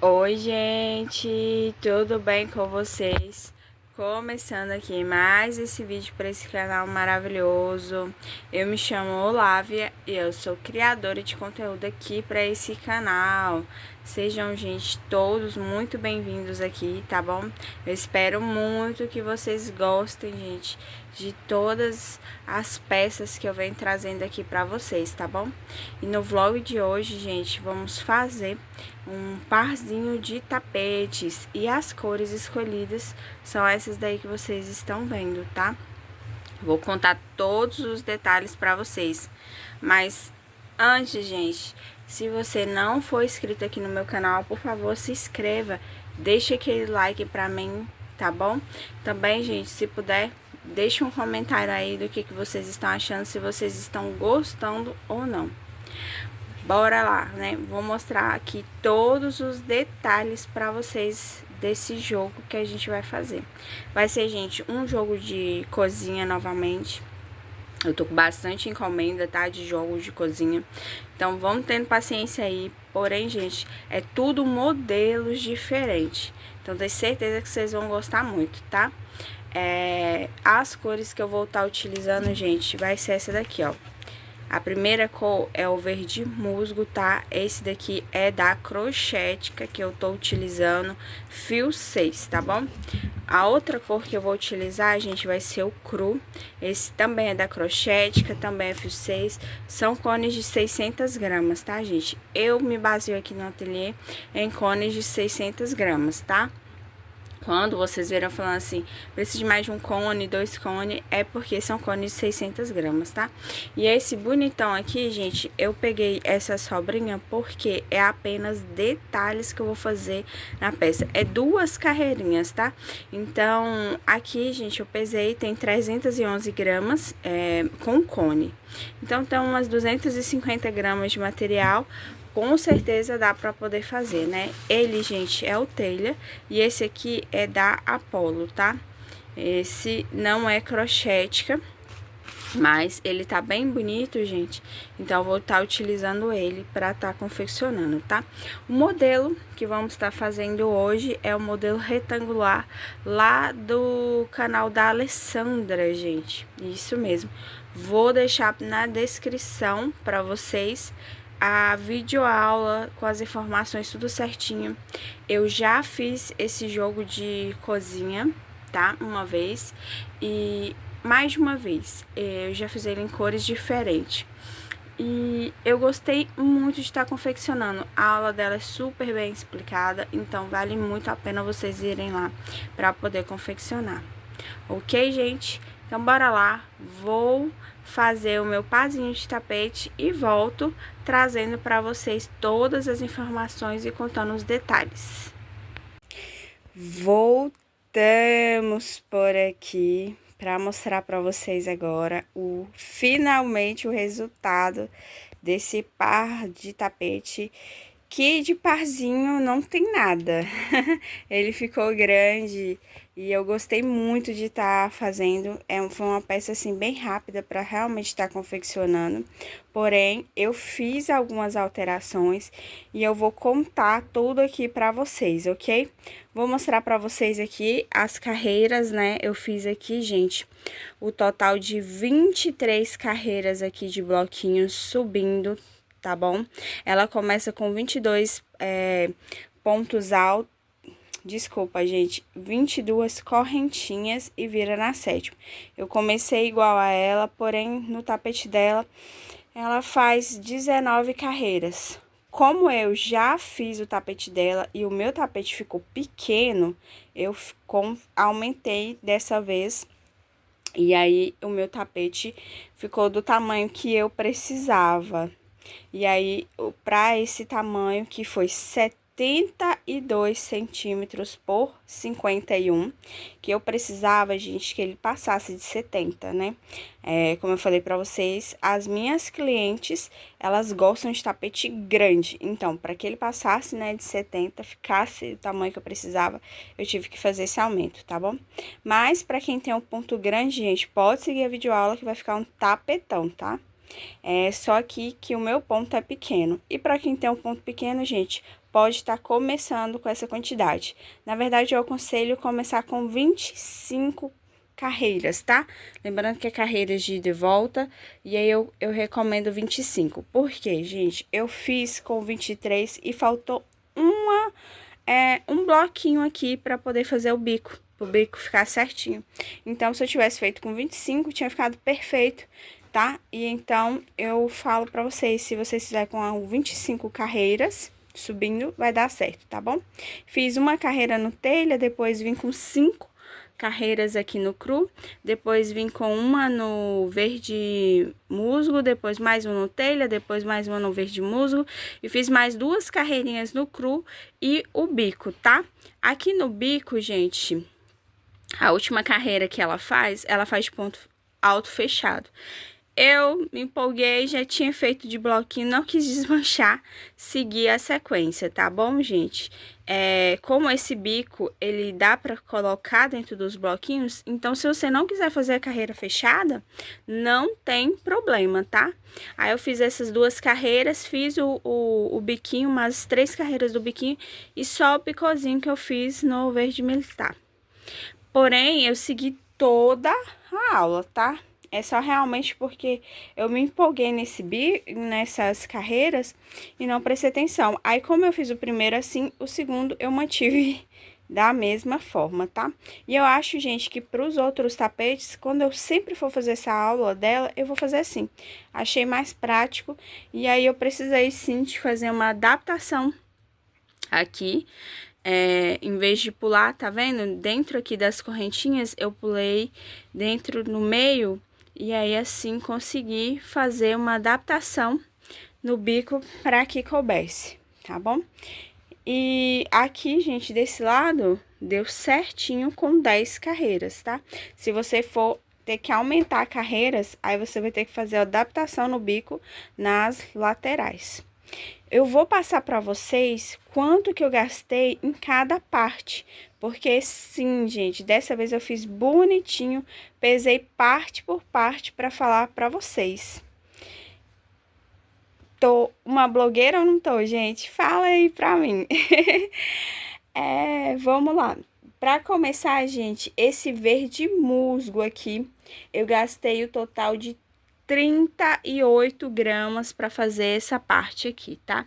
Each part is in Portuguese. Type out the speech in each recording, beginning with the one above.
Oi, gente, tudo bem com vocês? Começando aqui mais esse vídeo para esse canal maravilhoso. Eu me chamo Olávia e eu sou criadora de conteúdo aqui para esse canal. Sejam, gente, todos muito bem-vindos aqui, tá bom? Eu espero muito que vocês gostem, gente, de todas as peças que eu venho trazendo aqui para vocês, tá bom? E no vlog de hoje, gente, vamos fazer um parzinho de tapetes e as cores escolhidas são essas daí que vocês estão vendo, tá? Vou contar todos os detalhes para vocês, mas antes, gente, se você não for inscrito aqui no meu canal, por favor, se inscreva, deixe aquele like pra mim, tá bom? Também, gente, se puder, deixe um comentário aí do que vocês estão achando, se vocês estão gostando ou não. Bora lá, né? Vou mostrar aqui todos os detalhes para vocês desse jogo que a gente vai fazer. Vai ser, gente, um jogo de cozinha novamente. Eu tô com bastante encomenda, tá? De jogos de cozinha. Então, vamos tendo paciência aí. Porém, gente, é tudo modelos diferentes. Então, tenho certeza que vocês vão gostar muito, tá? As cores que eu vou estar utilizando, gente, vai ser essa daqui, ó. A primeira cor é o verde musgo, tá? Esse daqui é da Crochética, que eu tô utilizando, fio 6, tá bom? A outra cor que eu vou utilizar, gente, vai ser o cru. Esse também é da Crochética, também é fio 6. São cones de 600 gramas, tá, gente? Eu me baseio aqui no ateliê em cones de 600 gramas, tá? Quando vocês viram falando assim, precisa de mais de um cone, 2 cones, é porque são cones de 600 gramas, tá? E esse bonitão aqui, gente, eu peguei essa sobrinha porque é apenas detalhes que eu vou fazer na peça. É 2 carreirinhas, tá? Então, aqui, gente, eu pesei, tem 311 gramas com cone. Então, tem umas 250 gramas de material. Com certeza dá pra poder fazer, né? Ele, gente, é o telha e esse aqui é da Apollo, tá? Esse não é crochêtica, mas ele tá bem bonito, gente. Então, eu vou estar utilizando ele pra estar confeccionando, tá? O modelo que vamos estar fazendo hoje é o modelo retangular lá do canal da Alessandra, gente. Isso mesmo. Vou deixar na descrição pra vocês a videoaula com as informações tudo certinho. Eu já fiz esse jogo de cozinha, tá? Uma vez e mais de uma vez. Eu já fiz ele em cores diferentes. E eu gostei muito de estar confeccionando. A aula dela é super bem explicada, então vale muito a pena vocês irem lá para poder confeccionar. Ok, gente? Então, bora lá. Vou fazer o meu pazinho de tapete e volto trazendo para vocês todas as informações e contando os detalhes. Voltamos por aqui para mostrar para vocês agora finalmente o resultado desse par de tapete, que de parzinho não tem nada. Ele ficou grande e eu gostei muito de estar fazendo. Foi uma peça assim bem rápida para realmente estar confeccionando. Porém, eu fiz algumas alterações e eu vou contar tudo aqui para vocês, ok? Vou mostrar para vocês aqui as carreiras, né? Eu fiz aqui, gente, o total de 23 carreiras aqui de bloquinhos subindo, tá bom? Ela começa com 22 pontos altos. Desculpa, gente, 22 correntinhas e vira na sétima. Eu comecei igual a ela, porém, no tapete dela, ela faz 19 carreiras. Como eu já fiz o tapete dela e o meu tapete ficou pequeno, eu aumentei dessa vez. E aí, o meu tapete ficou do tamanho que eu precisava. E aí, para esse tamanho, que foi 72 centímetros por 51, que eu precisava, gente, que ele passasse de 70, né? Como eu falei para vocês, as minhas clientes, elas gostam de tapete grande. Então, para que ele passasse, né, de 70, ficasse o tamanho que eu precisava, eu tive que fazer esse aumento, tá bom? Mas, para quem tem um ponto grande, gente, pode seguir a videoaula que vai ficar um tapetão, tá? Só que o meu ponto é pequeno. E para quem tem um ponto pequeno, gente, pode estar começando com essa quantidade. Na verdade, eu aconselho começar com 25 carreiras, tá? Lembrando que é carreiras de ida e volta, e aí eu recomendo 25. Por quê, gente? Eu fiz com 23 e faltou um bloquinho aqui para poder fazer o bico ficar certinho. Então, se eu tivesse feito com 25, tinha ficado perfeito, tá? E então, eu falo pra vocês, se vocês fizerem com 25 carreiras subindo, vai dar certo, tá bom? Fiz uma carreira no telha, depois vim com 5 carreiras aqui no cru, depois vim com uma no verde musgo, depois mais uma no telha, depois mais uma no verde musgo, e fiz mais 2 carreirinhas no cru e o bico, tá? Aqui no bico, gente, a última carreira que ela faz de ponto alto fechado. Eu me empolguei, já tinha feito de bloquinho, não quis desmanchar, segui a sequência, tá bom, gente? Como esse bico, ele dá pra colocar dentro dos bloquinhos, então se você não quiser fazer a carreira fechada, não tem problema, tá? Aí eu fiz essas 2 carreiras, fiz o biquinho, umas 3 carreiras do biquinho e só o picozinho que eu fiz no verde militar. Porém, eu segui toda a aula, tá? É só realmente porque eu me empolguei nessas carreiras e não prestei atenção. Aí, como eu fiz o primeiro assim, o segundo eu mantive da mesma forma, tá? E eu acho, gente, que para os outros tapetes, quando eu sempre for fazer essa aula dela, eu vou fazer assim. Achei mais prático e aí eu precisei sim de fazer uma adaptação aqui. Em vez de pular, tá vendo? Dentro aqui das correntinhas, eu pulei dentro no meio e aí assim consegui fazer uma adaptação no bico para que coubesse, tá bom? E aqui, gente, desse lado, deu certinho com 10 carreiras, tá? Se você for ter que aumentar carreiras, aí você vai ter que fazer a adaptação no bico nas laterais. Eu vou passar para vocês quanto que eu gastei em cada parte, porque sim, gente, dessa vez eu fiz bonitinho, pesei parte por parte para falar para vocês. Tô uma blogueira ou não tô, gente? Fala aí pra mim. Vamos lá. Para começar, gente, esse verde musgo aqui, eu gastei o total de 38 gramas para fazer essa parte aqui, tá?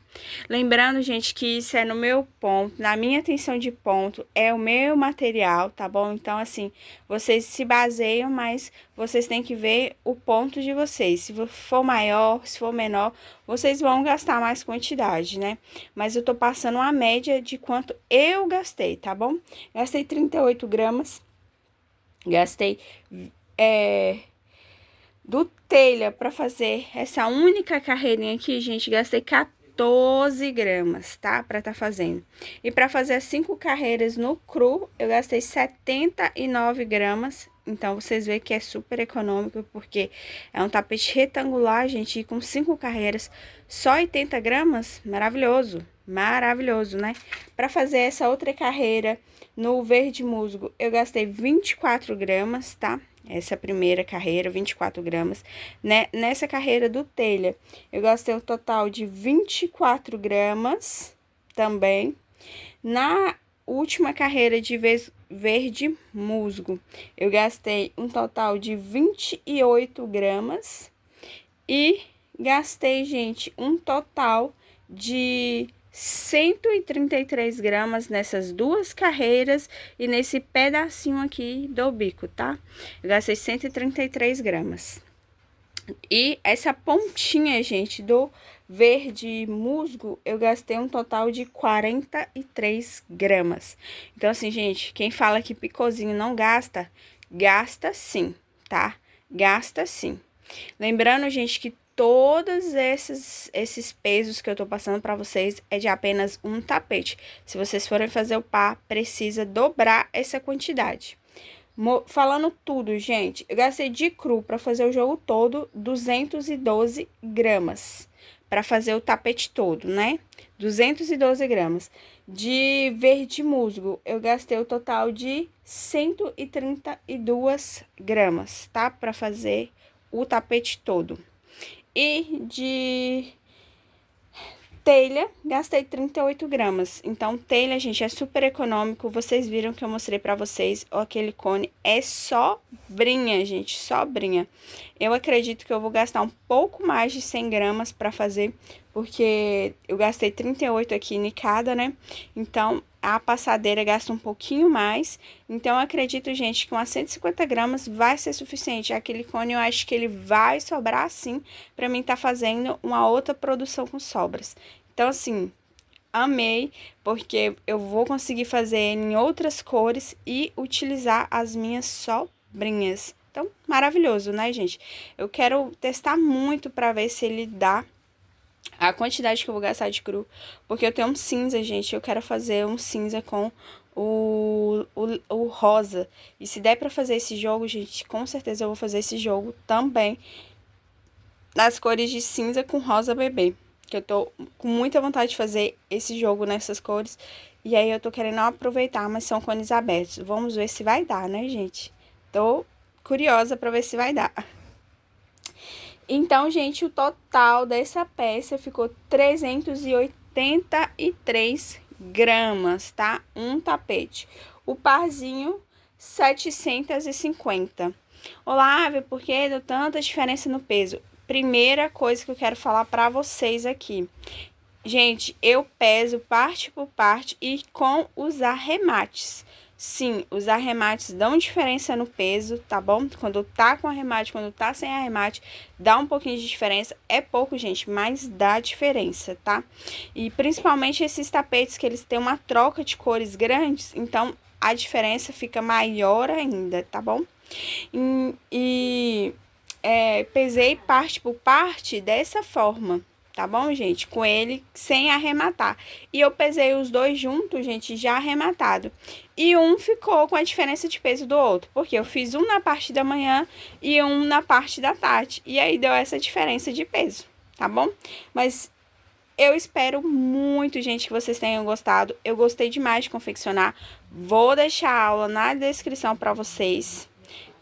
Lembrando, gente, que isso é no meu ponto, na minha tensão de ponto, é o meu material, tá bom? Então, assim, vocês se baseiam, mas vocês têm que ver o ponto de vocês. Se for maior, se for menor, vocês vão gastar mais quantidade, né? Mas eu tô passando uma média de quanto eu gastei, tá bom? Gastei 38 gramas, gastei... Do telha para fazer essa única carreirinha aqui, gente, gastei 14 gramas, tá? Para tá fazendo. E para fazer as 5 carreiras no cru, eu gastei 79 gramas. Então, vocês veem que é super econômico, porque é um tapete retangular, gente, e com 5 carreiras, só 80 gramas, maravilhoso, maravilhoso, né? Para fazer essa outra carreira no verde musgo, eu gastei 24 gramas, tá? Essa primeira carreira, 24 gramas. Nessa carreira do telha, eu gastei um total de 24 gramas também. Na última carreira de verde musgo, eu gastei um total de 28 gramas. E gastei, gente, um total de 133 gramas nessas 2 carreiras e nesse pedacinho aqui do bico, tá? Eu gastei 133 gramas. E essa pontinha, gente, do verde musgo, eu gastei um total de 43 gramas. Então, assim, gente, quem fala que picozinho não gasta, gasta sim, tá? Gasta sim. Lembrando, gente, que todos esses pesos que eu tô passando pra vocês é de apenas um tapete. Se vocês forem fazer o par, precisa dobrar essa quantidade. Falando tudo, gente, eu gastei de cru pra fazer o jogo todo 212 gramas. Pra fazer o tapete todo, né? 212 gramas. De verde musgo, eu gastei o total de 132 gramas, tá? Pra fazer o tapete todo. E de telha, gastei 38 gramas. Então, telha, gente, é super econômico. Vocês viram que eu mostrei pra vocês. Aquele cone é sobrinha, gente, sobrinha. Eu acredito que eu vou gastar um pouco mais de 100 gramas pra fazer, porque eu gastei 38 aqui em cada, né? Então, a passadeira gasta um pouquinho mais. Então, eu acredito, gente, que umas 150 gramas vai ser suficiente. Aquele cone, eu acho que ele vai sobrar, sim, pra mim tá fazendo uma outra produção com sobras. Então, assim, amei, porque eu vou conseguir fazer em outras cores e utilizar as minhas sobrinhas. Então, maravilhoso, né, gente? Eu quero testar muito pra ver se ele dá a quantidade que eu vou gastar de cru, porque eu tenho um cinza, gente, eu quero fazer um cinza com o rosa. E se der pra fazer esse jogo, gente, com certeza eu vou fazer esse jogo também nas cores de cinza com rosa bebê. Que eu tô com muita vontade de fazer esse jogo nessas cores. E aí eu tô querendo aproveitar, mas são cones abertos. Vamos ver se vai dar, né, gente? Tô curiosa pra ver se vai dar. Então, gente, o total dessa peça ficou 383 gramas, tá? Um tapete. O parzinho, 750. Olá, por que deu tanta diferença no peso? Primeira coisa que eu quero falar pra vocês aqui. Gente, eu peso parte por parte e com os arremates. Sim, os arremates dão diferença no peso, tá bom? Quando tá com arremate, quando tá sem arremate, dá um pouquinho de diferença. É pouco, gente, mas dá diferença, tá? E principalmente esses tapetes que eles têm uma troca de cores grandes, então a diferença fica maior ainda, tá bom? Pesei parte por parte dessa forma, tá bom, gente? Com ele sem arrematar. E eu pesei os dois juntos, gente, já arrematado. E um ficou com a diferença de peso do outro, porque eu fiz um na parte da manhã e um na parte da tarde. E aí deu essa diferença de peso, tá bom? Mas eu espero muito, gente, que vocês tenham gostado. Eu gostei demais de confeccionar. Vou deixar a aula na descrição para vocês,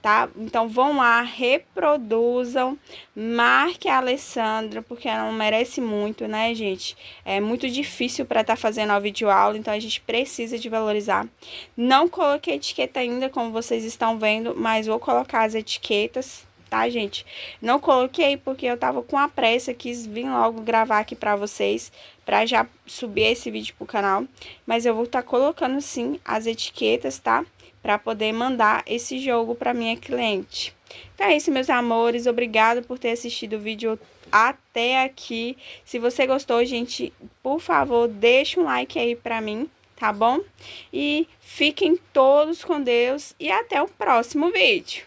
tá? Então, vão lá, reproduzam, marque a Alessandra, porque ela merece muito, né, gente? É muito difícil para estar fazendo a videoaula, então a gente precisa de valorizar. Não coloquei etiqueta ainda, como vocês estão vendo, mas vou colocar as etiquetas, tá, gente? Não coloquei porque eu tava com a pressa, quis vir logo gravar aqui pra vocês, pra já subir esse vídeo pro canal. Mas eu vou estar colocando, sim, as etiquetas, tá? Para poder mandar esse jogo para minha cliente. Então é isso, meus amores. Obrigado por ter assistido o vídeo até aqui. Se você gostou, gente, por favor, deixa um like aí para mim, tá bom? E fiquem todos com Deus e até o próximo vídeo.